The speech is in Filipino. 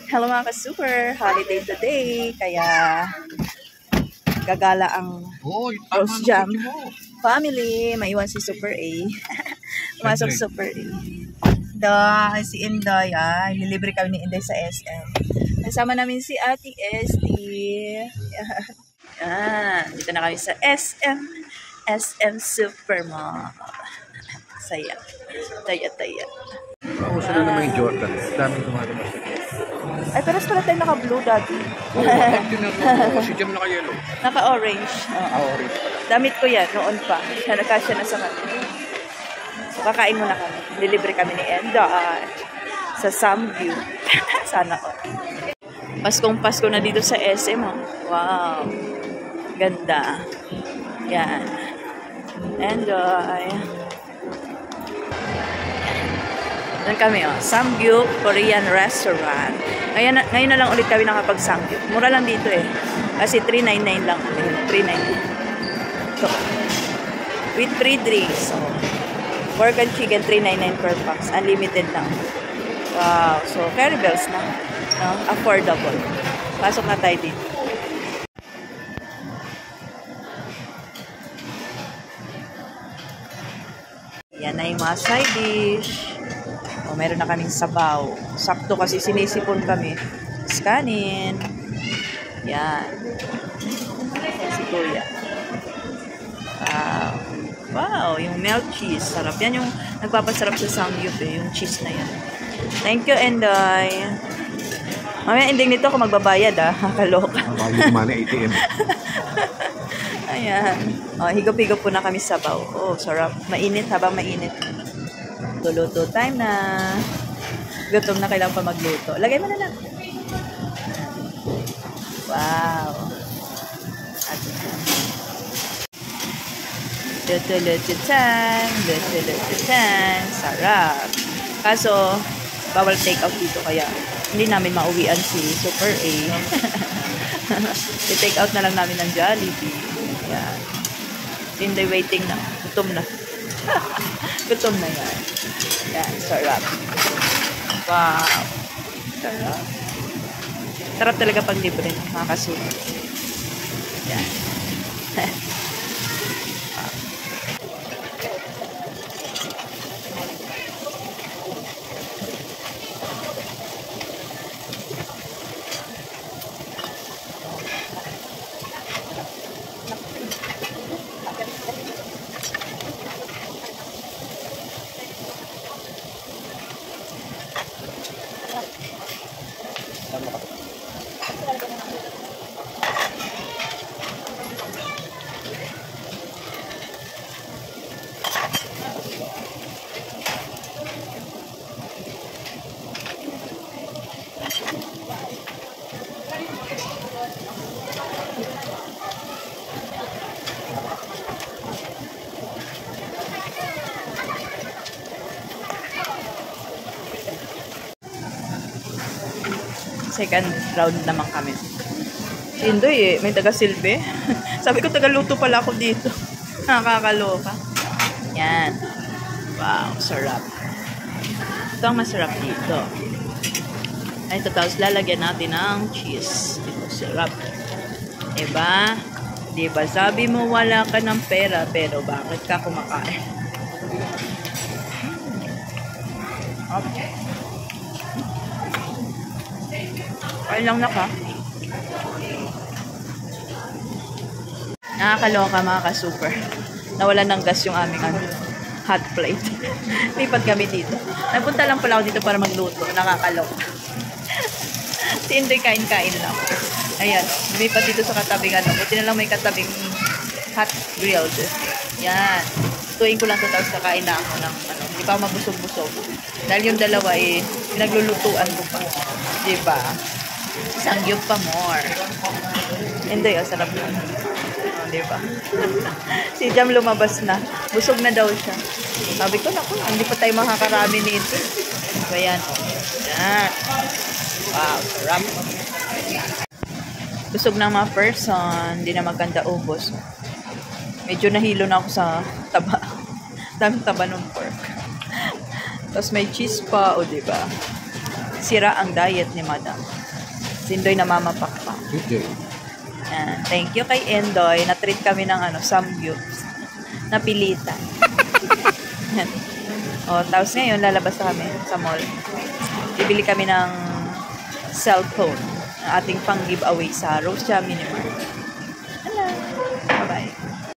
Hello mga ka-super! Holiday today, kaya gagala ang Rose Jam family. Maiwan si Super A. Pumasok Super A. Si Inday, nilibre kami ni Inday sa SM. Kasama namin si Ate SD. Dito na kami sa SM. SM Supermall. Saya. Taya. Gusto na naman yung Jordan. Daming tumatapos. Ay, pero pala tayo naka-blue dati. Si Jam naka-yellow. Naka-orange. Orange pala. Damit ko yan, noon pa. Nakasya na sa kanya. So, kakain muna kami. Delivery kami ni Enda sa Samview. Sana ko. Paskong-pasko na dito sa SM. Wow. Ganda. Yan. Enjoy. Doon kami, Samgyup Korean Restaurant. Ngayon na lang ulit kami nakapag-Samgyup. Mura lang dito Kasi 399 lang. 399. So, with 3 drinks. So, pork and chicken, 399 per box. Unlimited lang. Wow. So, carry bells na. No? Affordable. Pasok na tayo dito. Yan na yung mga side dish. Meron na kaming sabaw. Sakto kasi sinisipon kami. Kanin. Yan. Si Kuya. Wow. Yung melt cheese. Sarap. Yan yung nagpapasarap sa Samgyup yung cheese na yan. Thank you, Enday. Mamaya ending nito ako magbabayad Kaloka. Bayad naman na ATM. Ayan. Higop-higop po na kami sabaw. Sarap. Mainit habang mainit. Luto time na. Gutom na, kailangan pa magluto. Lagay mo na lang. Wow. Luto time. Sarap. Kaso, bawal take out dito kaya hindi namin mauwian si Super A. I-take out na lang namin ng Jollibee. Yan. In the waiting na. Gutom na. Gutom na yan. Yan, sarap. Wow. Sarap. Sarap talaga pag libre, mga kasunod. Yan. Second round naman kami. Si Indoy may taga-silbi. Sabi ko taga-luto pala ako dito. Nakakaloka. Yan. Wow, sarap. Ito ang masarap dito. Ay, ito tapos lalagyan natin ng cheese. Ito, sarap. Diba? Diba? Sabi mo wala ka ng pera, pero bakit ka kumakain? Okay. Kain lang na ka. Nakakaloka mga ka-super. Nawalan ng gas yung aming hot plate. Lipat kami dito. Nagpunta lang pala ako dito para magluto. Nakakaloka. Si Indoy kain-kain lang. Ayan. Lumipat dito sa katabing buti na lang may katabing hot grilled. Yan. Tuwing ko lang ito tapos kakain na ako ng hindi pa mabusog-busog. Dahil yung dalawa pinaglulutuan ko pa. Diba? Samgyup pa more. Hindi, sarap lang. Diba? Si Jam lumabas na. Busog na daw siya. Sabi ko, naku, hindi pa tayo makakarami nito. So, yan. Yan. Wow, sarap. Busog ng mga person. Hindi na maganda ubos. Medyo nahilo na ako sa taba. Daming taba ng pork. Tapos may cheese pa, diba? sira ang diet ni Madam. Si Indoy namamapakpak. Hindi. Yan. Thank you kay Endoy. Na-treat kami ng samgyups. Napilitan. Yan. O, tapos ngayon, lalabas na kami sa mall. Bibili kami ng cellphone. Ang ating pang-giveaway sa Rose Jam Mini Mart.